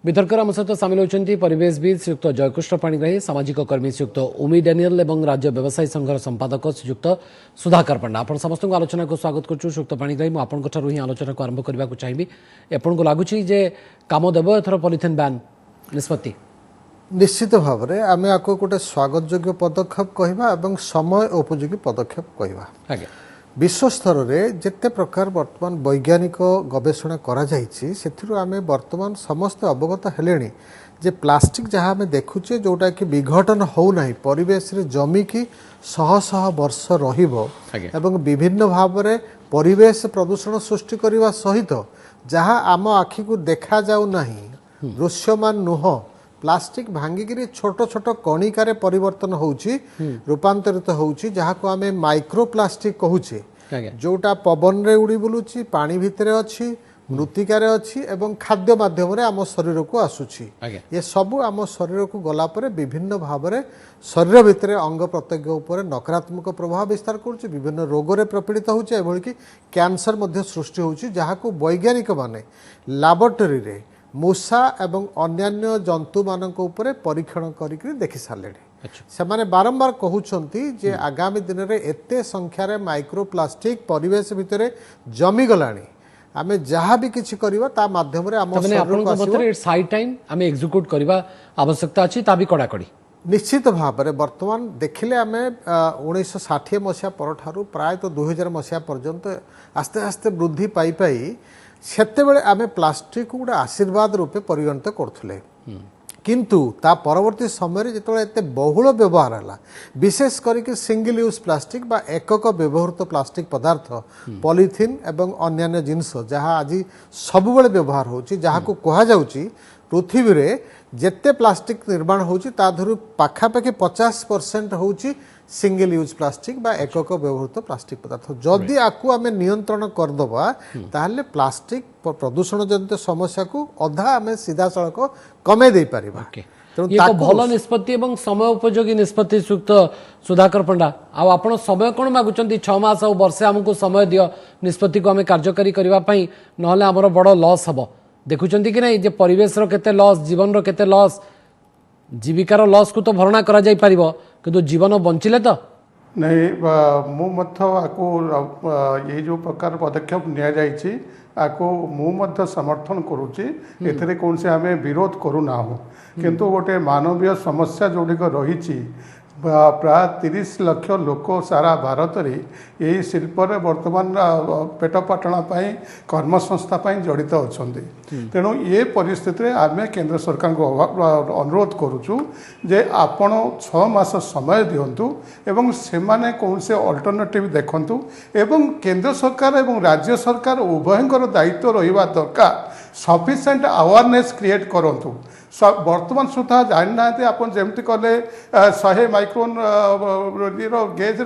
वितर्कर आम सहित सामिल होती परिवेशविद श्रीयुक्त जयकृष्ण पाणिग्राही सामाजिक कर्मी श्रीयुक्त उमी डेनियल और राज्य व्यवसायी संघर संपादक श्रीयुक्त सुधाकर पंडा आपण समस्त आलोचना को स्वागत करूँ। श्रीयुक्त पाणिग्राही मुझे ही आलोचना को आरंभ करने को चाहिए। आपको लगुच कम देव एथर पॉलिथिन बैन निष्पत्ति निश्चित भाव में आम आपको गोटे स्वागत योग्य पदक्षेप कहवा समय उपयोगी पदक्षेप कहवा। विश्व स्तर में जिते प्रकार वर्तमान वैज्ञानिक गवेषणा करा जाइछि सेथिरु आमे वर्तमान समस्त अवगत हेलेनी जे प्लास्टिक जहाँ आम देखुचे जोटा कि विघटन हो नहीं परिवेश रे जमी की शह शह वर्ष रहिबो एवं विभिन्न भाव में परिवेश प्रदूषण सृष्टि करने सहित जहाँ आम आखि को देखा जाऊ नहीं दृश्यमान नुह प्लास्टिक भांगिकी छोट छोट कणिकार परिवर्तन होउची रूपांतरित होउची जहाँ को आमे माइक्रो प्लास्टिक कहूचे जोटा पवन रे उड़ी बुलुची पानी भितर अच्छी मृत्तिकार अच्छी एवं खाद्य माध्यम आम शरीर को आसुची ये सब आम शरीर को गला परे विभिन्न भाव में शरीर भितर अंग प्रत्यंग उपर नकारात्मक प्रभाव विस्तार करुच्ची विभिन्न रोग रे प्रपीड़ित होउची एभली कि कैंसर मध्य सृष्टि होउची जहाँ को वैज्ञानिक माने लैबोरेटरी रे मूषा एवं अन्यान्य जंतु मानक उपरे परीक्षण करिक देखि सारे से माने बारंबार कहउछंती जे आगामी दिन रे एते संख्यार माइक्रो प्लास्टिक परिवेश भितर जमी गलानी आमे जहाँ भी किछि करिवा ता माध्यम रे आम शरीर को आसीबो इट्स हाई टाइम आमे एग्जीक्यूट करबा आवश्यकता अछि ता भी कड़ा कड़ी निश्चित भाव में वर्तमान देखिले आमे 1960 मसीहा परठारु प्राय तो 2000 मसीहा पर्यंत आस्ते आस्ते वृद्धि पाई पाई सेतेबेले आमे प्लास्टिक को गोटे आशीर्वाद रूपे परिगणित करुले किंतु ता परवर्ती समय जिते एते बहुल व्यवहार है विशेष करके सिंगल यूज प्लास्टिक बा एकक व्यवहृत प्लास्टिक पदार्थ पॉलिथिन एवं अन्यान्य जिनस जहाँ आज सबुबले व्यवहार होची जहाँ को कहा जाउची पृथ्वी रे जेते प्लास्टिक निर्माण होची ता धरु पाखापाखि 50% होची सिंगल यूज प्लास्टिक बा एकक व्यवहृत प्लास्टिक पदार्थ जदि आकु आमे नियंत्रण करदबा ताहले प्लास्टिक प्रदूषण जनित समस्या को अधा आमे सीधा सड़क कमे दे परिबा। ये तो भल निष्पत्ति एवं समय उपयोगी निष्पत्ति सुक्त सुधाकर पंडा आपण समय कौन मागुचंती 6 मास और वर्षे हमको समय दियो निष्पत्ति को आमे कार्यकारी करबा पई नहले हमर बड़ लॉस हबो देखुचंती कि नहीं जे परिवेश रो केते लॉस जीवन रो केते लॉस जीविकार लॉस को तो भरणा करा जाई परिबो किंतु जीवन बंचिले तो नहीं ये जो प्रकार पदक्षेप नि आपको समर्थन करुच्ची एथिरे कौन से आम विरोध करूना किंतु गोटे मानवीय समस्या जोड़िक रही प्राय 30 लाख लोक सारा भारत रे यही शिल्प वर्तमान पेट पाटणा कर्मसंस्था जड़ित अच्छा तेणु ये परिस्थिति आम केंद्र सरकार को अनुरोध करुचु जे आपण 6 मास समय दिंतु एवं से माने कौन से अल्टरनेटिव देखंतु एवं केंद्र सरकार एवं राज्य सरकार उभयंकर दायित्व रहिबा दरकार सफिशिएंट अवेयरनेस क्रिएट करंतु वर्तमान सुधा जानी ना आप जमती कले 100 माइक्रोन गेज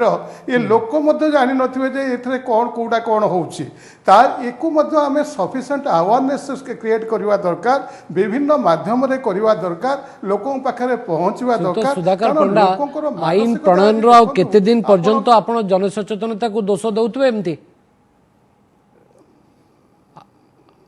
ये लोक जानी नथिबे कौन कौटा कौन होची तार एको आम सफिशिएंट अवेयरनेस क्रिएट करवा दरकार विभिन्न माध्यम रे करवा दरकार लोकों पाखरे पहुंचवा दरकार आईन प्रणयन रो केते दिन पर्यंत आपण जनसचेतनता को दोष दउतबे एमती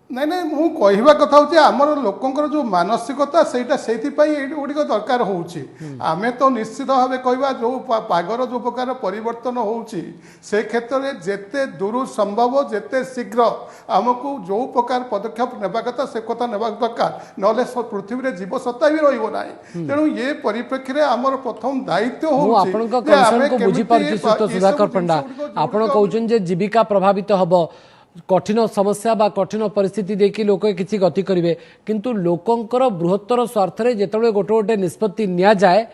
नहीं नहीं मु कहवा कथा हूँ आमर लोकंर जो मानसिकता से गुड़िक दरकार होची आमे तो निश्चित भाव कहवा जो पागर जो प्रकार परिवर्तन होची से क्षेत्र में जेते दूर संभव जेते शीघ्र आमको जो प्रकार पदक्षेप नेबा कथा से कथा नेबा दरकार नले पृथ्वी रे जीव सत्ता भी रहिबो नाही तेणु ये परिप्रेक्षी रे आमर प्रथम दायित्व होची आपनका कंसर्न को बुझी पारछि सुधाकर पंडा आपण कहउछन जे जीविका प्रभावित हबो कठिन समस्या बा कठिन परिस्थिति देखि लोक किसी गति करेंगे किंतु लोकंकर बृहत्तर स्वार्थ रे जेतबेले गोटे गोटे निष्पत्ति निया जाए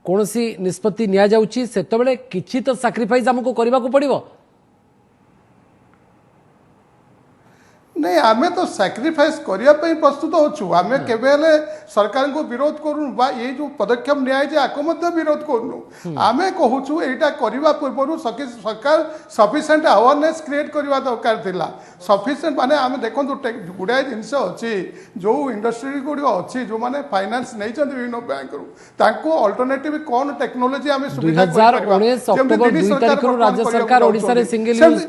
कौन सी निष्पत्ति निया जाउची सेतबेले किछि तो सैक्रिफाइस हमको करबा को पड़िबो नहीं आमे तो सैक्रिफाइस करने प्रस्तुत होचु आमे केबेले सरकार को विरोध करूँ बा ये जो पदक्षेप नियाजे आको मध्य विरोध करूँ आमे कहूचु एटा करबा पूर्व सरकार सफिशिएंट अवेयरनेस क्रिएट करबा दरकार थिला सफिशिएंट माने आमे देखो गुड़ाए जिनस अच्छी जो इंडस्ट्री गुड़ी अच्छी जो माने फाइनेंस नहीं चंदी विभिन्न बैंक रु ताको अल्टरनेटिव कौन टेक्नोलॉजी आमे सुविधा 2019 अक्टोबर 2 तारिख रु राज्य सरकार ओडिसा रे सिंगल यूज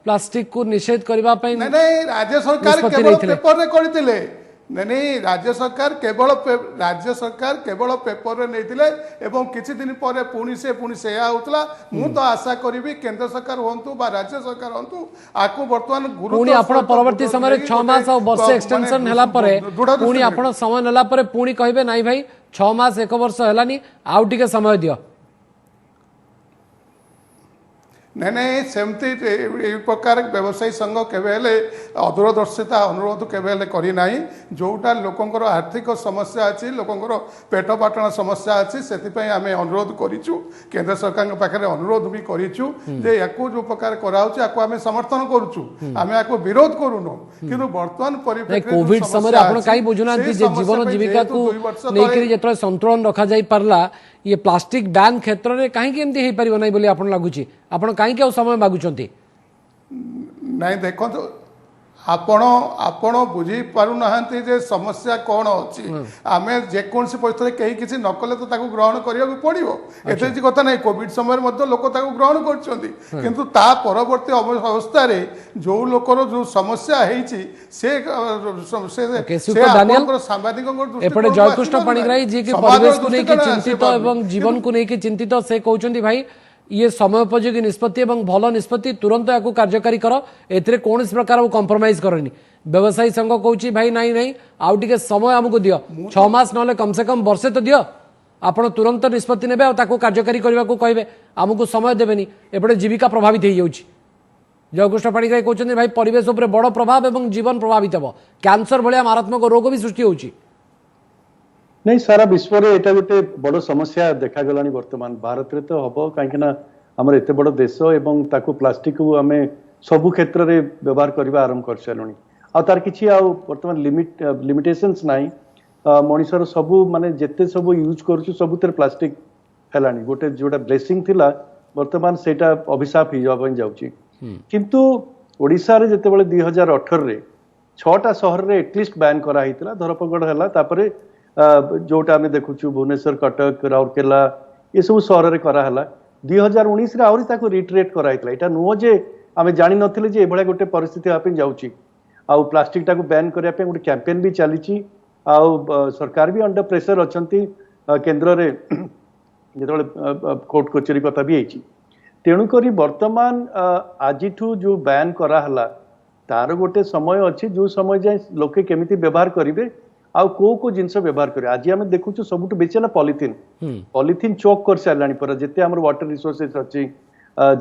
प्लास्टिक को निषेध करबा पई नहीं राज्य सरकार केवल पेपर रे करथिले नहीं राज्य सरकार केवल पेपर रे नहीं एवं किसी दिन पर पुणी से होता मु तो आशा करी केंद्र सरकार हूँ बा राज्य सरकार हूँ आपको बर्तमान पुणी आपण परवर्ती समय 6 मास और वर्ष एक्सटेंशन हला परे पुणी आपण समय नेला परे पुणी कहिबे नाही भाई 6 मास 1 वर्ष हेलानी आउ टिके समय दियो नहीं नहीं सेमती प्रकार व्यवसायी संघ केवे अदूरदर्शिता अनुरोध केवे करना जोटा लोकंर आर्थिक समस्या अच्छी लोकंर पेट पाटण समस्या अच्छी से आम अनुरोध करूँ केंद्र सरकार पाखे अनुरोध भी करूँ जे या जो प्रकार कराऊँ समर्थन करुचु आम या विरोध करूनु कि बर्तमान कोविड समय आपण काई बुझुना जीवन जीविका को लेकर जेतरा संतुलन रखा जाई परला ये प्लास्टिक बैन क्षेत्र में कहीं एमती हो पार ना बोली आपन लगुच आपन कहीं समय मागुचंती नहीं देखो आपण बुझी पारु नाहंती जे समस्या कौन अच्छी आम जेकोसी परिस्थिति कहीं किसी न कले तो ताको ग्रहण करिया पड़ो एते कथा नहीं कोविड समय लोक ताको ग्रहण करछंती ता परवर्ती अवस्था रे जो लोकर जो समस्या हेछि से सांबादिक एपटे जयकृष्ण पाणिग्राही जी के परिवेश को लेके चिंतित एवं जीवन को लेके चिंतित से कहउचंती भाई ये समयोपयोगी निष्पत्ति एवं भल निष्पत्ति तुरंत या कार्यकारी कर एथिरे कौन प्रकार कंप्रोमाइज करनी व्यवसायी संघ कहूँ भाई नहीं नहीं आउ टिके समय आमको दियो 6 मास ना कम से कम वर्षे तो दियो आपण तुरंत निष्पत्ति नेबे और ताको कार्यकारी करने को कहे आमको समय देवेनी एपटे जीविका प्रभावित हो जाउछि जयकृष्ण पाणिग्राही कहते भाई परिवेश उपर बड़ प्रभाव एवं जीवन प्रभावित हे कैंसर भाया मारात्मक रोग भी सृष्टि होउछि नहीं सारा विश्व रे एटा गोटे बड़ समस्या देखा गलानी वर्तमान भारत रे तो हबो काहे ना हमर एते बड़ देश एवं ताको प्लास्टिक को आमे सब क्षेत्र रे व्यवहार करबा आरंभ कर सलुनी आ तार किछि आ वर्तमान लिमिटेशंस नाही मनीषर सब माने जेते सब यूज करछु सब तर प्लास्टिक हेलानी गोटे जोटा ब्लेसिंग थिला वर्तमान सेटा अभिशाप ही जाबन जाउची किंतु ओडिसा रे जेते बेले 2018 रे 6टा शहर रे एटलिस्ट बैन करा हितला धरपगड़ हला तापरे जोटा आम देखु भुवनेश्वर कटक राउरकेला ये सब सहर में कराला 2019 रे आहरी ताको रिट्रेट कराइतला एटा नुह जे आम जानि नथिले जे एभळा गोटे परिस्थिति आपिन जाउची आ प्लास्टिक टाको बैन करिया पे गोटे कैंपेन भी चलीची आ सरकार भी अंडर प्रेशर अछंती केंद्र रे जेतबेले कोर्ट कचेरी कथा भी हेची तेणु करी वर्तमान आजिठू जो बैन कराला तार गोटे समय अच्छी जो समय जाए लोके केमिति व्यवहार करिवे आउ को जिनस व्यवहार करे आज आम देखु सबुठ बेची है पॉलिथिन चोक कर सारे पर जिते आम वाटर रिसोर्सेस अच्छी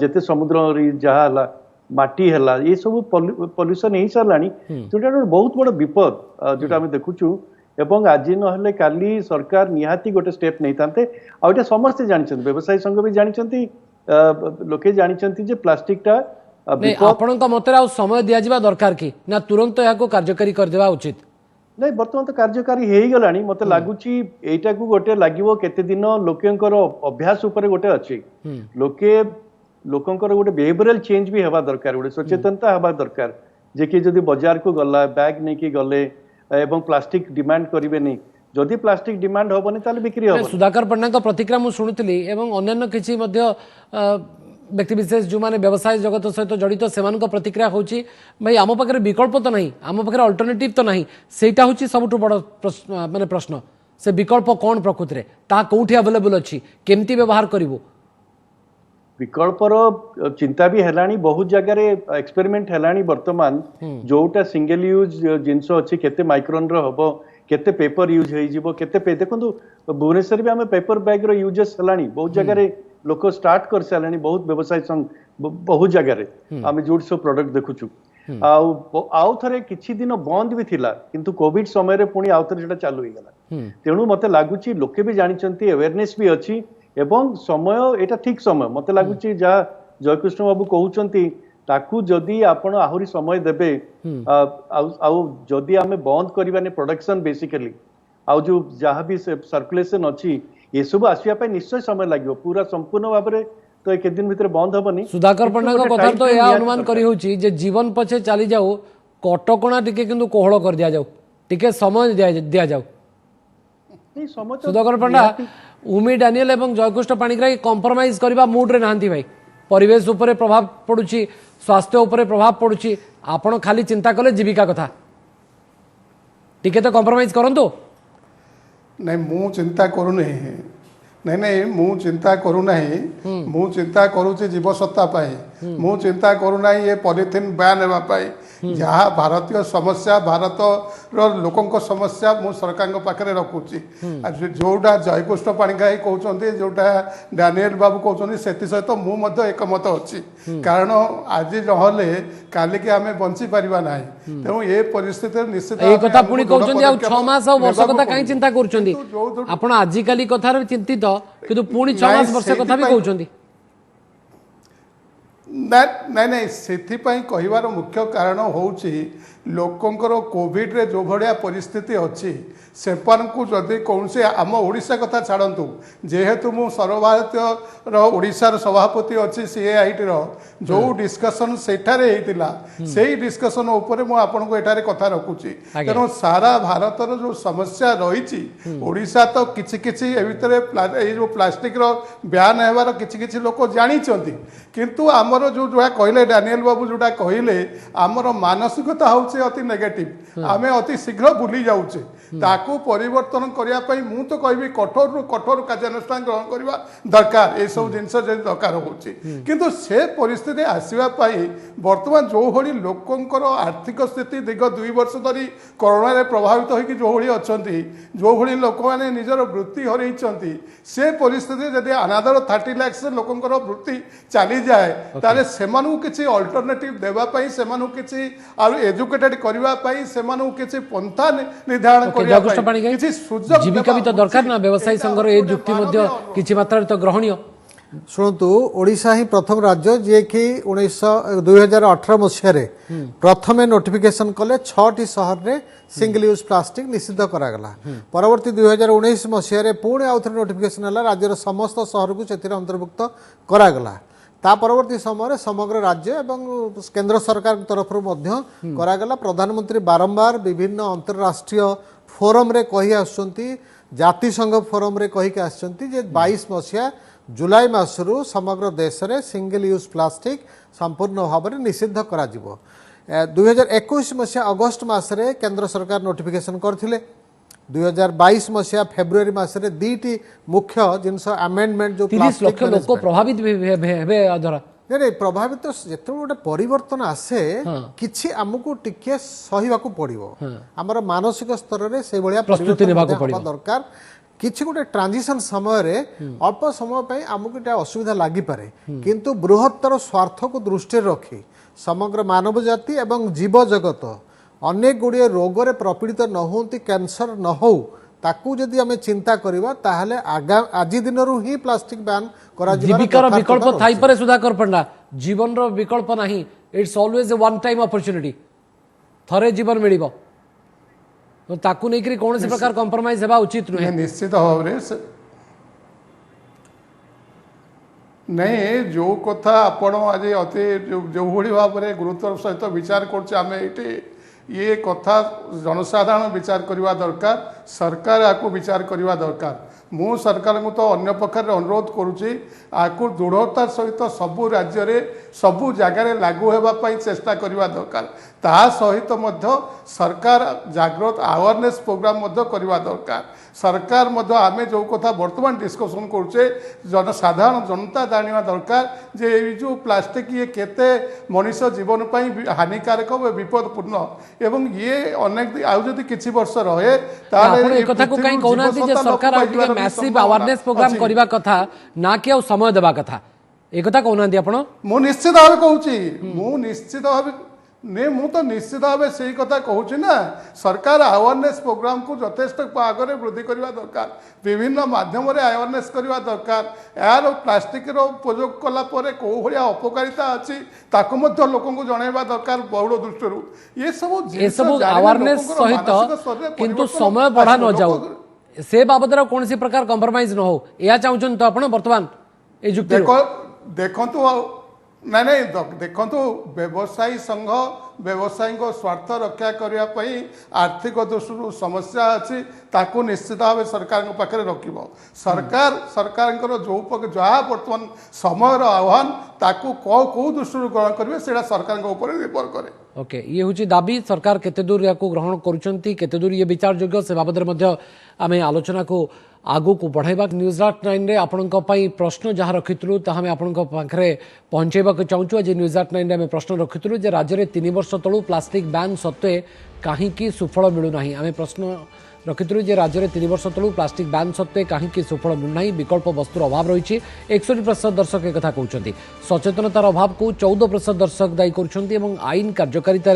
जिते समुद्र जहाँ माटी है ये सब पॉल्यूशन हो सारा जोटा बहुत बड़ विपद जोटा आम देखुचु एवं आज ना काली सरकार निहाती गोटे स्टेप नहीं था आटा समस्ते जानते व्यवसायी संघ भी जानते लोके जानते प्लास्टिक टा आपण मत समय दिया दरकार कि ना तुरंत यहाँ कार्यकारी करदेवा उचित नहीं बर्तमान तो कार्यकारी हो गला मत लगुच यहीटा को गोटे लगे केते दिन लोकंकर अभ्यास उपर गोटे अच्छी लोके लोकंकर गोटे बिहेवियरल चेंज भी हवा दरकार गोटे सचेतनता हवा दरकार जे कि जदि बाजार को गला बैग नहीं कि गले एवं प्लास्टिक डिमांड करेंगे नहीं जदि प्लास्टिक डिमांड हेनी ताले बिक्री हो सुधाकर पंडा प्रतिक्रिया मुझे शुणुली अन्य किसी व्यक्ति विशेष जो माने व्यवसाय जगत सहित जड़ित से प्रतिक्रिया होची भाई आम पाखे विकल्प तो नहीं आम पाखे अल्टरनेटिव तो नहीं सेटा होची सबुठ बड़ माने प्रश्न से विकल्प कौन प्रकृति रे ता कोठी अवेलेबल अच्छी केमती व्यवहार करिवो विकल्पर चिंता भी हेलानी बहुत जगह रे एक्सपेरिमेंट हेलानी वर्तमान जोटा सिंगल यूज जिनस अच्छी केते माइक्रोन रो हबो केते पेपर यूज हो जिवो केते पे देखंतु भुवनेश्वर भी आम पेपर बैग रो यूजेस हेलानी बहुत जगह रे लोक स्टार्ट कर सारे बहुत व्यवसाय संघ बहुत जगह आम जो सब प्रोडक्ट देखुचु आउ थे किछि दिन बंद भी थिला किंतु कोविड समय रे पुणी आउ थे चालू गला तेणु मते लगुच लोके भी जानते अवेयरनेस भी अच्छी एवं समय एटा ठीक समय मत लगुच जहाँ जयकृष्ण बाबू कहते ताकू जदि आपण आहुरी समय देबे जदि आमे बंद करबाने प्रोडक्शन बेसिकली आउ जो जहाँ भी सर्कुलेशन अच्छी ये सब आसवा निश्चय समय लगे पूरा संपूर्ण भाव में तो एक दिन भीतर बंद हेनी सुधाकर पंडा कथा तो यह अनुमान करी जीवन पछे चली जाऊ कटकणा टिके किंतु कोहल कर दिया जाऊ टिके समय दिया जाऊ सुधाकर पंडा उमी डानियल एवं जयकृष्ण पाणिग्राही कंप्रोमाइज करबा मूड रे नांती भाई परिवेश उपरे प्रभाव पड़ुची स्वास्थ्य उपरे प्रभाव पड़ुची आपण खाली चिंता कले जीविका कथा टिके तो कंप्रोमाइज करंतु नहीं मु चिंता करूनी नहीं नहीं मु चिंता करूना मु चिंता करुच्ची जीवसत्ता मु चिंता करूना ये पॉलिथिन बैन होगापाई जहाँ भारतीय समस्या भारत लोकों समस्या मु सरकार पाखे रखुची जोटा जयकृष्ण पाणिग्राही कहते जोटा डानिएल बाबू कहते से सहित मुझे एकमत अच्छी कारण आज नहले काली की आम बंची पारिबा नाही तेणु ये परिस्थिति निश्चित ए कथा पुणी कहउछन्ती आ 6 मास आ वर्ष कथा काई चिंता करछन्ती आपण आजि काली कथार चिंतित किंतु पुणी 6 मास वर्ष कथा भी कहउछन्ती नहीं नहीं से कहबार मुख्य कारण होउछि लोकंकर कोविड रे जो भड़िया परिस्थिति अच्छी से जदि कौन से आम ओडिशा कथा छाड़तु जेहेतु मु सर्वभारतीय ओडिशार सभापति अच्छी सीएआईटी जो डिस्कसन सेठारे होइतिला सेही डिस्कसन ऊपर मु आपन को एठारे कथा रखुची तेणु सारा भारतर जो समस्या रही ओडिशा तो किछि किछि ए भितरे ए जो प्लास्टिक रो ब्यान हेबार किछि किछि लोक जानिचंती किंतु आमर जो कहले डानिएल बाबू जोटा कहले आमर मानसिकता हूँ अति नेगेटिव आमे अति शीघ्र भूली जाऊे ताकू परिवर्तन करने मु तो कहबी कठोर रु कठोर कार्यानुष्ठान ग्रहण करवा दरकार ये सब जिनस दरकार होची किंतु से परिस्थिति आसवा वर्तमान जो भली लोकंकर आर्थिक स्थिति दीर्घ 2 वर्ष धरी कोरोना रे प्रभावित होगी जो भली अच्छी जो भली लोक मैंने निजर वृत्ति हरई से परिस्थिति जदि अनादर 30 लाख लोकंकर वृत्ति चली जाए ताले सेमानु किछि अल्टरनेटिव देबा पई सेमानु किछि आरो एजुकेटेड करबा पई सेमानु किछि पंथा निर्धारण करबा पई किछि सुजग जीविका भी तो दरकार ना व्यवसायी संघर ए युक्ति मध्य किछि मात्रा तो ग्रहणीय शुणु ओडिशा ही प्रथम राज्य जे कि 2018 मसीह प्रथम नोटिफिकेशन कले 6टी सहर रे सिंगल यूज प्लास्टिक निषिद्ध करागला परवर्ती 2019 मसीह पुणी आउ थे नोटिफिकेशन है राज्यर समस्त सहर को से अंतर्भुक्त करागला ता परवर्ती समय समग्र राज्य एवं केंद्र सरकार तरफ करागला प्रधानमंत्री बारंबार विभिन्न अंतरराष्ट्रीय फोरम रे कही आसुचंती जातिसंघ फोरम रे कही आसुचंती जे 22 मसीहा जुलाई मासरू समग्र देश में सिंगल यूज प्लास्टिक संपूर्ण भाव में निषिद्ध करा जिवो 2021 मसीहा अगस्ट मासरे केंद्र सरकार नोटिफिकेशन करथिले 2022 मसीहा फेब्रुआरी मासरे दीटी मुख्य जिनस अमेंडमेंट जो 30 लाख लोक प्रभावित हेबे अधरा नहीं प्रभावित जो गोटे परिवर्तन आसे किछि हमको टिके सहीवाकू पड़िबो हमर मानसिक स्तर रे से भलिया प्रस्तुति नेबाकू पड़िबो दरकार किछि गोटे ट्रांजिशन समय रे अल्प समय पे हमको एटा असुविधा लागि पारे किंतु बृहत्तर स्वार्थ को दृष्टि रखी समग्र मानव जाति एवं जीव जगत अनेक गुड़िए रोग रे प्रपीड़ित न होती कैंसर न हो ताकू जदि आमे चिंता करिबा ताहले आज दिन रु ही प्लास्टिक बैन करा जीविकार विकल्प थाई परे सुधाकर पंडा जीवन रो विकल्प नाही it's always a one time opportunity थरे जीवन मिलिबो तो ताकू नहीं करी कौन से प्रकार कंप्रोमाइज हेबा उचित नुहे निश्चित भाव नहीं जो कथा आपण आज अति जो भली भाव में गुरुत्व सहित विचार कर ये कथा जनसाधारण विचार करवा दरकार सरकार आपको विचार करवा दरकार मु सरकार को तो अन्य पक्षर अनुरोध करुच्ची आपको दृढ़तार सहित सबू राज्य रे सबू जगार लागू होगापी चेष्टा करवा दरकार ता सहित मध्य सरकार जागृत अवेयरनेस प्रोग्राम करवा दरकार सरकार मध्य आमे जो कथा वर्तमान डिस्कसन करुचे साधारण जनता जानिबा दरकार जे जो प्लास्टिक ये केते मनुष्य जीवन पाई हानिकारक विपदपूर्ण एवं ये अनेक आउ जदि किछि वर्ष रहे ताले ए कथा को काई कहना जे सरकार आउटिके मैसिव अवेयरनेस प्रोग्राम करबा कथा ना कि समय देबा कथा ए कथा कहना दी आपण मु निश्चित भाव कहूची मु निश्चित भाव ने मु तो निश्चित भाव से कथा कहूँ ना सरकार अवेयरनेस प्रोग्राम को यथेष्ट आगे वृद्धि करने दरकार विभिन्न माध्यम अवेयरनेस करने दरकार यार प्लास्टिक उपयोग कलापर कौ भाया अपकारिता अच्छी लोक जनवा दरकार बहुड़ दृष्टि ये सब अवेयरनेस सहित किंतु समय बढ़ा न जाऊ से बाबद कौन सी प्रकार कंप्रोमाइज न हो या चाहूँ तो आप बर्तमान देखु ନାଇଁ ନାଇଁ ଦେଖନ୍ତୁ ବ୍ୟବସାୟୀ ସଂଘ ବ୍ୟବସାୟୀଙ୍କ ସ୍ୱାର୍ଥ ରକ୍ଷା କରିବା ପାଇଁ ଆର୍ଥିକ ଦୃଷ୍ଟିରୁ ସମସ୍ୟା ଅଛି ତାକୁ ନିଶ୍ଚିତ ଭାବେ ସରକାରଙ୍କ ପାଖରେ ରଖିବ ସରକାରଙ୍କର ଯାହା ବର୍ତ୍ତମାନ ସମୟର ଆହ୍ୱାନ ତାକୁ କେଉଁ ଦୃଷ୍ଟିରୁ ଗ୍ରହଣ କରିବେ ସେଇଟା ସରକାରଙ୍କ ଉପରେ ନିର୍ଭର କରେ। ओके ये हूँ दाबी सरकार केते दूर या ग्रहण करुँच केते दूर ये विचार योग्य से बाबद आम आलोचना को आगू को बढ़ाइबा। न्यूज़@9 रे आपणक प्रश्न जहाँ रखिलु ताहा आपण पाखे पहुँचेबा चाहूँ। आज न्यूज़@9 रे आम प्रश्न रखिलु जे राज्य में 3 वर्ष तलू प्लास्टिक बैन सत्वे कहीं सुफल मिलूना। आम प्रश्न रखिलु जे राज्य में 3 वर्ष तलू प्लास्टिक बैन सत्वे कहीं सुफल मिलूना, विकल्प वस्तुर अभाव रही। 61% दर्शक एक कहते सचेतनतार अभाव को 14% दर्शक दायी कर आईन कार्यकारिता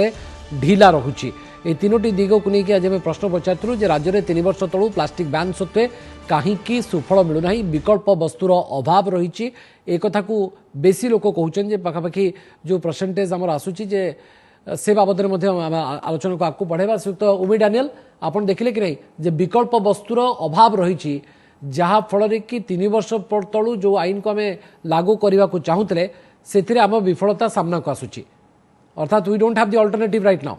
ढिला रहुची। ए तीनोटी दिग को लेकिन आज आम प्रश्न पचारू जे राज्य में 3 वर्ष तलू प्लास्टिक बैन सत्वे कहीं सुफल मिलूना, विकल्प वस्तुर अभाव रही। एक कथा को बेसी लोक कहते पाखापाखि जो परसेंटेज आमर आसूची जे से बाबद आलोचना को आगे बढ़ावा। श्रीयुक्त उमी डानियल आप देखिले कि नहीं जे विकल्प वस्तुर अभाव रही जहाँ फल कि 3 वर्ष तलू जो आईन को आम लागू करने को चाहूले से आम विफलता सामना को आसूची, अर्थात we don't have the alternative right now.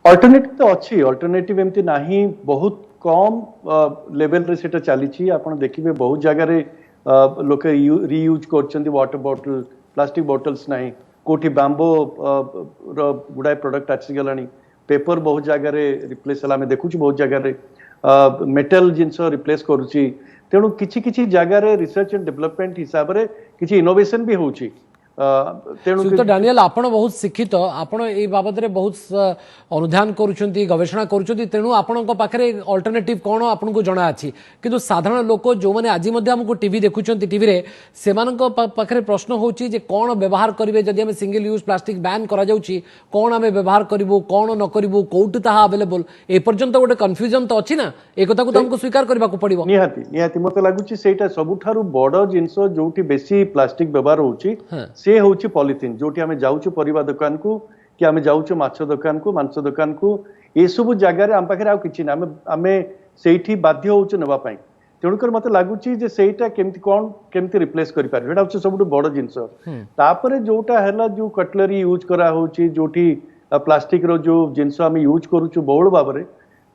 Alternative तो अच्छी, अल्टरनेटिव एमती नाही, बहुत कम लेवल रे सेटा चली। आपण देखिबे बहुत जगह रे लोके रीयूज करछन्ती वाटर बॉटल, प्लास्टिक बॉटल्स नाही, कोठी बांबो गुडाय प्रोडक्ट आसी गलानी, पेपर बहुत जगह रे रिप्लेस हला में देखुछु, बहुत जगह रे मेटल जिंस रिप्लेस करूची। तेणु किछि किछि जगह रे रिसर्च एंड डेवलपमेंट हिसाब रे किछि इनोवेशन भी होउची। श्रीयुक्त डानियल आपण बहुत शिक्षित, आपण ए बाबद रे बहुत अनुधान करूछंती, गवेषणा करूछंती, तेणु आपणक पाखरे अल्टरनेटिव कोन आपन को जणा अछि। किंतु साधारण लोक जो माने आज मध्ये हमको टीवी देखुछंती, टीवी रे सेमानक पाखरे प्रश्न होउची जे कोन व्यवहार करिवे जदि हम सिंगल यूज प्लास्टिक बैन करा जाउची, कोन हम व्यवहार करिवो कोन न करिवो, कोउट ताहा अवेलेबल ए पर्यंत गोटे कन्फ्यूजन तो अछि ना। ए कथा को हमको स्वीकार करबा को पड़िबो। निहाती मते लागुची सेटा सबुठारु बड़ जिंस जोठी बेसी प्लास्टिक व्यवहार होउची से होउची पॉलिथिन। जोठी आमे जाउछु परिवा दुकान को कि आमे जाउछु माछ दुकान को, मांस दुकान को, ए सब जगह रे आम पाखरे आ किछि ना, आमे सेठी बाध्य होउछु नेबा पई। तेणुकर मते लागुची जे सेटा केमती रिप्लेस करि पारे, एटा होउछु सबुठु बड़ जिंस। तापरे जोटा हैला जो कटलरी यूज करा होउची, जोठी प्लास्टिक रो जो जिंस आमे यूज करूछु बहुल भाबरे,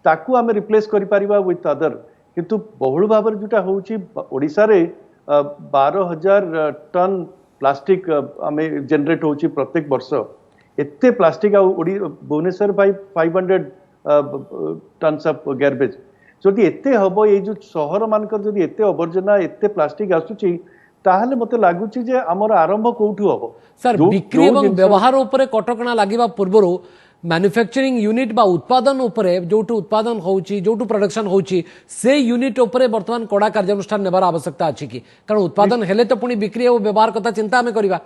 ताकू आमे रिप्लेस करि पारिबा विथ अदर। किंतु बहुल भाबरे जोटा होउची ओडिसा रे 12,000 टन प्लास्टिक आमे जनरेट होची प्रत्येक वर्ष। एते प्लास्टिक भुवनेश्वर भाई 500 टन्स ऑफ गार्बेज। जदि एते हबो, ये जो शहर मानकर जदि एते अवर्जना एते प्लास्टिक आसुची, ताहले मते लागुची जे हमर आरंभ कोठु हबो। सर बिक्री एवं व्यवहार ऊपर कटकणा लागिबा पूर्वरु मैन्युफैक्चरिंग यूनिट बा उत्पादन उपरे जोटू उत्पादन होउची, जोटू प्रोडक्शन होउची, से यूनिट उपरे वर्तमान कड़ा कार्यानुष्ठान नेबार आवश्यकता अछि कि? कारण उत्पादन हेले तो पुनी बिक्री और व्यवहार कथा चिंता हमें करिबा।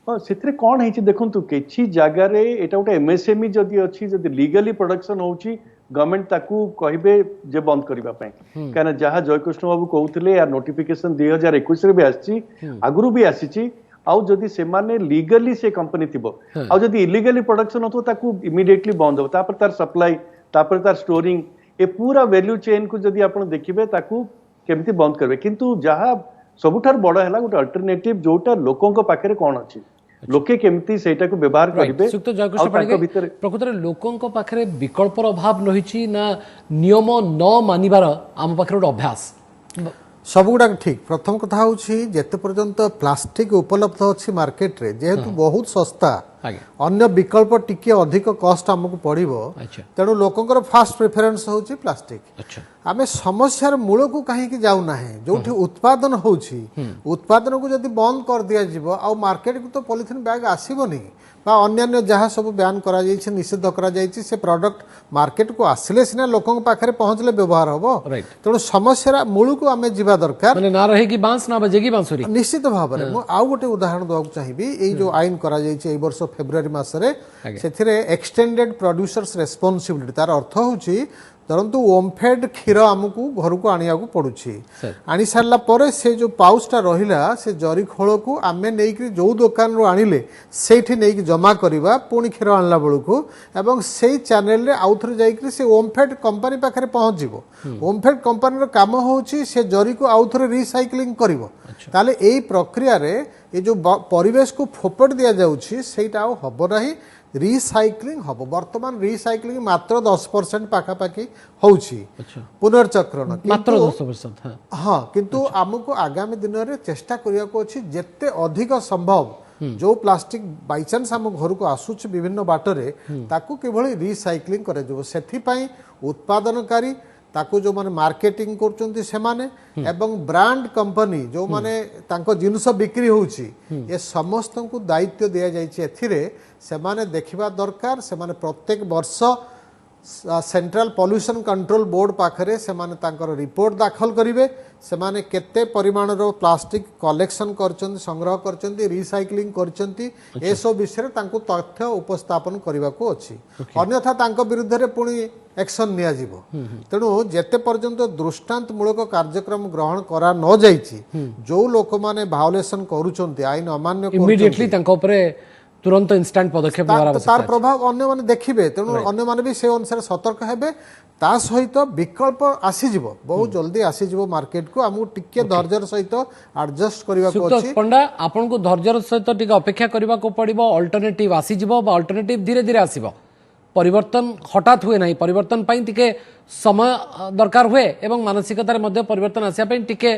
सेतरे कोन हेची देखंतु किछि जगह रे एटा उटा एमएसएमई जदि अछि, जदि लीगली प्रोडक्शन होउची, गवर्नमेंट ताकू कहिबे जे बंद करिबा पई। काना जहा जयकृष्ण बाबू कहउतले या नोटिफिकेशन 2021 रे भी आछि, आगुरु भी आसीची। आउ जदि से माने लीगली से कंपनी थिबो, आउ जदि इलीगली प्रोडक्शन होतो ताकू इमीडिएटली बंद हो, तापर तार सप्लाई, तापर तार स्टोरिंग, ए पूरा वैल्यू चेन को जदि आपण देखिबे ताकू केमती बंद करबे। किंतु जहा सबुठार बड़ हैला गोटे अल्टरनेटिव जोटा लोकंक पाखरे कोन अछि, लोके केमती सेटा को व्यवहार करिवे। प्रकृत रे लोकंक पाखरे विकल्पर अभाव रहिछि ना नियम न मानिबार आम पाखरे अभ्यास सबुगुड़ा ठीक। प्रथम कथा होछि जेते पर्यंत प्लास्टिक उपलब्ध अछि मार्केट रे, जेहेतु बहुत सस्ता, अन्य विकल्प टिके अधिक कॉस्ट हमको पड़िबो, तेणु लोकंकर फास्ट प्रेफरेंस होछि प्लास्टिक। आमे समस्यार मूल को कहीं जाऊ ना है, जोठी उत्पादन होछि उत्पादन को जदि बंद कर दिया जिवो आ मार्केट को तो पॉलिथिन बैग आसीबोनी बा अन्य जहाँ सब बैन करा जाइछि, निषिद्ध करा जाइछि, से प्रोडक्ट मार्केट को आसिले सिना लोकंक पाखरे पहुंचले व्यवहार हबो। तेणु समस्यार मूल को आमे जिबा दरकार, माने ना रहेगी बांस ना बजेगी बांसुरी। निश्चित भाव में मु आउ गोटे उदाहरण देବାକୁ चाहिबी। एई जो आईन करा जाइछि एई वर्ष फेब्रुआरी मासरे, सेथिरे एक्सटेंडेड प्रोड्यूसर्स रेस्पोंसिबिलिटी, तार अर्थ होछि धरतु ओमफेड क्षीर आमको घर को आनिया पड़ुछि आनी सारला परे से जो पाउचटा रहिला से जरी खोल को आमे नेइकरी जो दुकान रो आनिले सेठी नेइक जमा करबा पुणी क्षीर आनला बेलू एवं से चैनल रे आउथरे जाइकरी से ओमफेड कंपनी पाखरे पहुंच जिवो ओमफेड कंपनी रो काम होउछि से जरी को आउथरे रिसाइक्लिंग करिवो ताले एई प्रक्रिया रे ये जो परिवेश को फोपट दिया जाउछि सेटा हबो नाही रिसाइक्लिंग हम वर्तमान रिसाइक्लिंग मात्र 10% पाखापाखि होउछि पुनर्चक्रण मात्र 10%। हाँ किंतु आमको आगामी दिन में चेष्टा करिया को अछि जेते अधिक संभव जो प्लास्टिक बाय चांस हम घर को आसुछ विभिन्न बाटरे ताकू किभଳି रिसाइक्लिंग करे जो सेथि पई उत्पादनकारी ताकू जो माने मार्केटिंग करचंती से माने एवं ब्रांड कंपनी जो माने तांको जिनस बिक्री होउची ये समस्त को दायित्व दिया जाइछि एथिरे से माने देखिबा दरकार से माने प्रत्येक वर्ष सेंट्रल पॉल्यूशन कंट्रोल बोर्ड पाखरे से माने तांकर रिपोर्ट दाखल करिवे से माने केते परिमाण रो प्लास्टिक कलेक्शन करचंती संग्रह करचंती रिसाइक्लिंग करचंती ए सब विषय तांको तथ्य उपस्थापन करबा को अछि अन्यथा तांको विरुद्ध रे पुणी एक्शन निया जिवो तेणु जेते पर्यंत दृष्टांत मूलक कार्यक्रम ग्रहण करा न जाइछि जो लोक माने भायोलेशन करूचंती आईन अमान्य इमीडिएटली तांको ऊपर तुरंत इंस्टेंट पदक्षेप तार प्रभाव अन्य माने देखिबे तेणु अन्य माने भी से अनुसार सतर्क हेबे ता सहित विकल्प आसीजिवो बहुत जल्दी आसीजिवो मार्केट को हमू टिके धैर्यर सहित एडजस्ट करबा को अछि पंडा आपन को धैर्यर सहित टिके अपेक्षा करबा को पड़िबो अल्टरनेटिव आसीजिवो बा अल्टरनेटिव धीरे धीरे आसीबो परिवर्तन हठात हुए नहीं परिवर्तन पाई टिके समय दरकार हुए एवं मानसिकता रे मध्ये परिवर्तन आसिया पाई टिके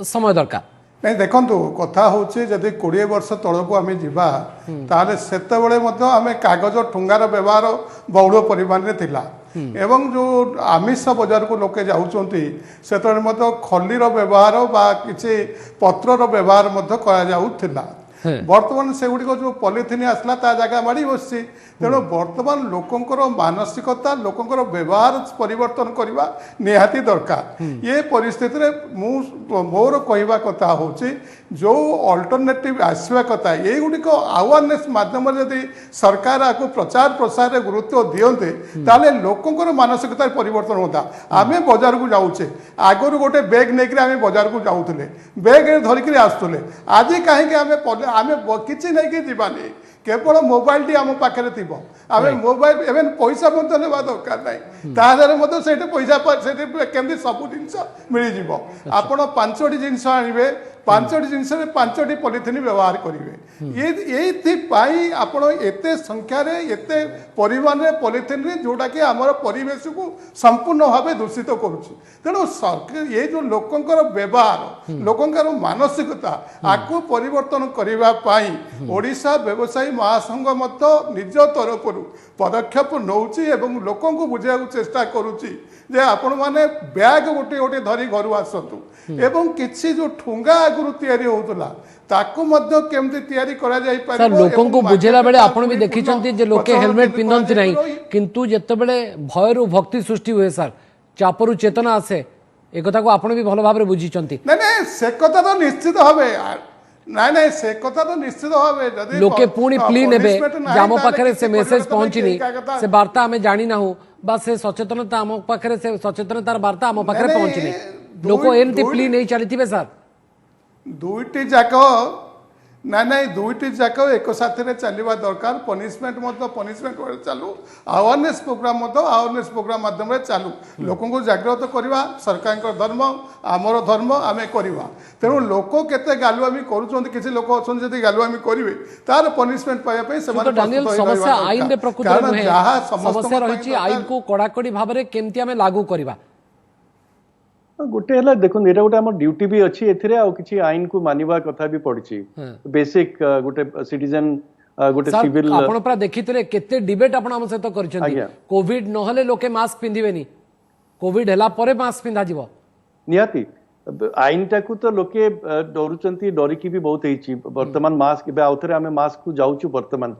समय दरकार नहीं देखंतु कथा होची जदि 20 वर्ष तळको आमे जिबा ताले सेतेबेले मध्ये आमे कागज ठुंगार व्यवहार बहुल परिमाण रे थिला एवं जो आमिष बजार को लोके जाउचंती सेतेबेले मध्ये खलीर व्यवहार बा किछि पत्रर व्यवहार मध्ये करा जाउथिला बर्तमान से गुडी जो पॉलिथिन आसला ता जगह माड़ी बसछि तेणु बर्तमान लोकंकर मानसिकता लोकंकर व्यवहार परिवर्तन करबा निहाती दरकार ये परिस्थिति रे मोर कहवा कथा होछि जो अल्टरनेटिव आसवा कथा ये गुडी को अवेयरनेस माध्यम यदि सरकार आको प्रचार प्रसार रे गुरुत्व दियन्ते ताले लोकंकर मानसिकता परिवर्तन होता आमे बाजार को जाउछे आगरु गोटे बैग नेकरी आमे बाजार को जाउथले बैग रे धरिकरी आस्तले आज काहे के आमे किछि नै के जीवानी केवल मोबाइल टी आम पाखे थी आम मोबाइल एवं पैसा ना दरकार ना तादे से पैसा केमती सब जिन मिल जाव आपण 5टी जिन आनबे 5टी जिनस 5टी पॉलिथिन व्यवहार करेंगे ये आपण एते संख्यार एते परिमाण पॉलिथिन जोटा कि आमर परिवेश को संपूर्ण भाव दूषित करुच्ची तेणु सरकार ये जो लोकंकर व्यवहार लोकंकर मानसिकता आपको परिवर्तन करने ओडिशा व्यवसायी महासंघ मत निज तरफ पदक्षेप नौची एवं लोक बुझा चेष्टा करुच्ची जे आपण माने बैग गोटे गोटे धरी घर आसतु एवं किसी जो ठुंगा आगुरु तैयारी होतला ताकू मध्य केमती तैयारी करा जाई पारे सर लोकन को बुझेला बेले आपण भी देखिचंती जे लोके हेलमेट पिंदंती नाही किंतु जेतेबेले भयरु भक्ति सृष्टि हुए सर चापरु चेतना आसे ए कथा को आपण भी भलो भाबरे बुझिचंती नहीं नहीं से कथा तो निश्चित हबे नहीं नहीं से कथा तो निश्चित भावे जदि लोके पुणी प्ली नेबे जामो पाखरे से मेसेज पहुंचीनी से वार्ता हमें जानी ना हो बस से सचेतनता आम पाखरे से सचेतनतार वार्ता आम पाखरे पहुंचीनी लोक एमती प्ली नहीं चलीथिबे सर दुईटी जाक ना ना दुईटी जाक एक साथ चलवा दरकार पनिशमेंट पनिशमेंट चालू अवेयरनेस प्रोग्राम माध्यम चालू लोक जागृत करवा सरकार धर्म आमर धर्म आम करवा तेणु लोक केते गालुआमी करूछन किसी लोक अछन जदि गालुआमी करिवे तार पनिशमेंट पाया समस्या आईन रे प्रकृति नुहे समस्या रही आईन को कड़ाकड़ी भाव में केमती आम लागू करवा गोटे है देखो ये गोटे आम ड्यूटी भी अच्छी एथिरे आ किछि आईन को मानिबा कथा भी पड़छि बेसिक गोटे सिटीजन गोटे सिविल आपण पूरा देखिथिले केते डिबेट आपण हम सहित करछन्ती कोविड नहले लोके मास्क पिंधिबेनी कोविड हला परे मास्क पिंधा जिवो निहाती आईन टाकू तो लोके डरुचंती डरिकी भी बहुत होईची वर्तमान मास्क बे आउथरे आमे मास्क को जाउछु वर्तमान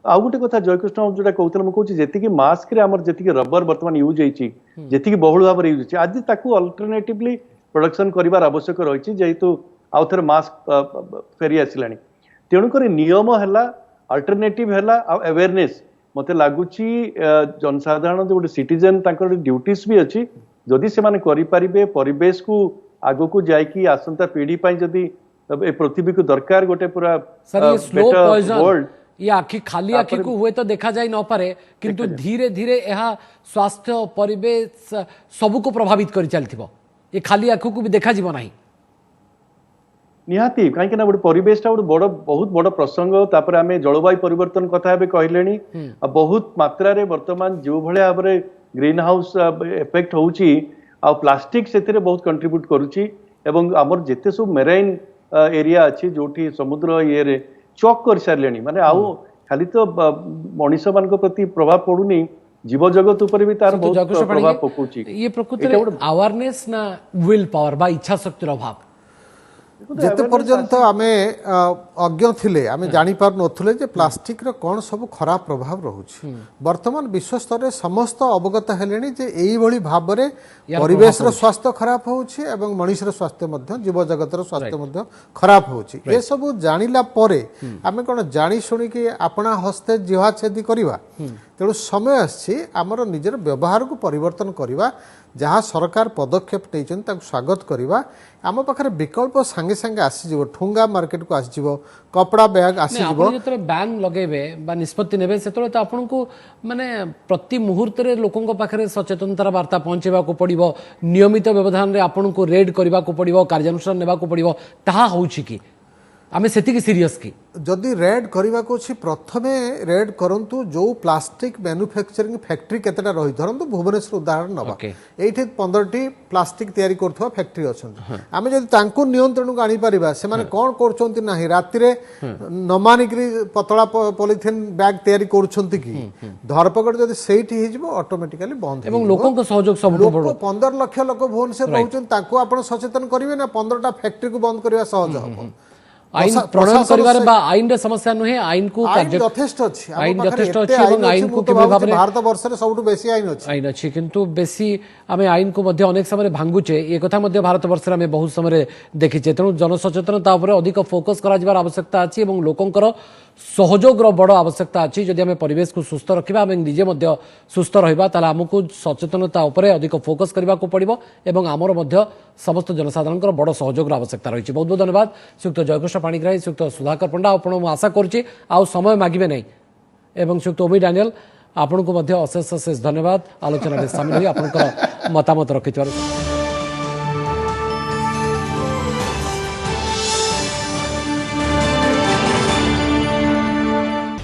आ गोटे कथा जयकृष्ण जोटा कहउतल म कहउची जेति कि मास्क रे हमर जेति कि रबर वर्तमान यूज होईची जेति कि बहुल भाव रे यूज होईची आज ताकू अल्टरनेटिवली प्रोडक्शन करिवार आवश्यक रहिची जेतु आउथरे मास्क फेरी आसिलानी तेणु करी नियम हैला अल्टरनेटिव हैला अवेयरनेस मते लागुची जनसाधारण जो सिटीजन ड्यूटीज भी अच्छी जदि से माने करि परिबे परिवेश को आगो को जाय कि आसंता पीढ़ी पई जदि ए पृथ्वी को दरकार गोटे पूरा सर ये स्लो पॉइजन वर्ल्ड ये आखि खाली आखि को हुए तो देखा जाए न पारे किंतु धीरे धीरे यह स्वास्थ्य परिवेश सबू को प्रभावित कर चलथिबो ये खाली आखि को भी देखा जीव नाही निहाती कहीं गोटे परिवेशटा गोटे बड़ बहुत बड़ प्रसंग तापर आम जलवायु परिवर्तन कथा कहले बहुत मात्रा रे वर्तमान जो भाया भाव में ग्रीन हाउस इफेक्ट होउची आ प्लास्टिक से बहुत कंट्रीब्यूट करुची एवं आमर जेते सब मेराइन एरिया अच्छी जोठी समुद्र ये चक कर सारे माने आउ खाली तो मनीष मान प्रति प्रभाव पड़ुनी जीव जगत उपर भी तार बहुत प्रभाव पकउची ये प्रकृति अवेयरनेस ना विल पावर बा इच्छा शक्तिर अभाव जेते पर्यंत आमे अज्ञ थिले आमे जानि पार नथुले जे प्लास्टिक रो कोन सब खराब प्रभाव रहुछि वर्तमान विश्व स्तर रे समस्त अवगत हेलेनी जे एई भली भाव रे परिवेश रो स्वास्थ्य खराब होउछि एवं मनुष्य रो स्वास्थ्य मध्य जीव जगत रो स्वास्थ्य मध्य खराब होउछि ए सब जानिला परे आमे कोन जानि सुनि कि अपना हस्ते जिहा छेदी करिवा तेणु समय आछि आमर निजर व्यवहार को परिवर्तन करिवा जहाँ सरकार पदक्षेप नहीं स्वागत करवा आम पाखे विकल्प सांगे सांगे आसीज ठुंगा मार्केट को आसीज कपड़ा बैग आसीज बैन लगेबे बा निष्पत्ति नेबे सेतले तो आपन को माने प्रति मुहूर्त रे लोकन को पाखे सचेतनतार वार्ता पहुंचेबा को पड़िबो नियमित व्यवधान रे आपन को रेड करबा को पड़िबो कार्यानुष्ठान नेबा को पड़िबो ताहा होउछि कि आमे सेति सीरियस की जदि रेड करबा को छी प्रथमे रेड करंतु जो प्लास्टिक मैन्युफैक्चरिंग फैक्ट्री केतेटा रही धरंतु भुवनेश्वर उदाहरण नबा एठी 15टी प्लास्टिक तयारी करथवा फैक्ट्री अछन आमे जदि तांको नियंत्रण को आनी परिबा से माने कोन करछंती नाही राति रे नमानिकरी पतला पॉलिथिन बैग तयारी करछंती की धरपकड़ जदि सेठी हिजबो ऑटोमेटिकली बंद एवं लोकन को सहयोग सब लोक 15 लाख लोक भुवनेश्वर रहउछन ताको आपण सचेतन करिवे ना 15टा फैक्ट्री को बंद करबा सहज हो आईन प्रणयन करिवार बा आईन रे समस्या नुहे आईन को यथेष्ट अछि आईन यथेष्ट अछि एवं आईन को किबे भाबरे भारत वर्ष रे सबटु बेसी आईन अछि किंतु बेसी आमे आईन को मध्ये अनेक समय भांगुचे ए कथा मध्ये भारत वर्ष रे आमे बहुत समय देखिचे तेनु जन सचेतनता ऊपर अधिक फोकस करा जिबार आवश्यकता अछि एवं लोकंकर सहयोग रो बड़ आवश्यकता अछि जदि आमे परिवेश को सुस्थ रखिबा एवं निजे मध्ये सुस्थ रहिबा ताला हमकु सचेतनता ऊपर अधिक फोकस करबा को पड़िबो एवं हमर मध्ये समस्त जनसाधारणकर बड़ सहयोग रो आवश्यकता रहिछि बहुत बहुत धन्यवाद श्रीयुक्त जयकृष्ण पाणिग्राही श्रीयुक्त सुधाकर पंडा आपण मु आशा करछि आ समय मागिबे नै एवं श्रीयुक्त ओमी डानियल आपण को मध्ये अशेष अशेष धन्यवाद आलोचना रे शामिल होई आपनकर मतामत रखिथिबार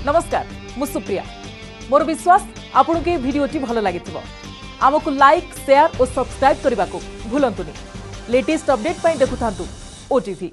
नमस्कार मु सुप्रिया मोर विश्वास आपन के भिडियोटी भल लागिथिबो आमको लाइक शेयर और सब्सक्राइब करने को भूलंतुनी लेटेस्ट अपडेट पाई देखुथांतु ओटीवी।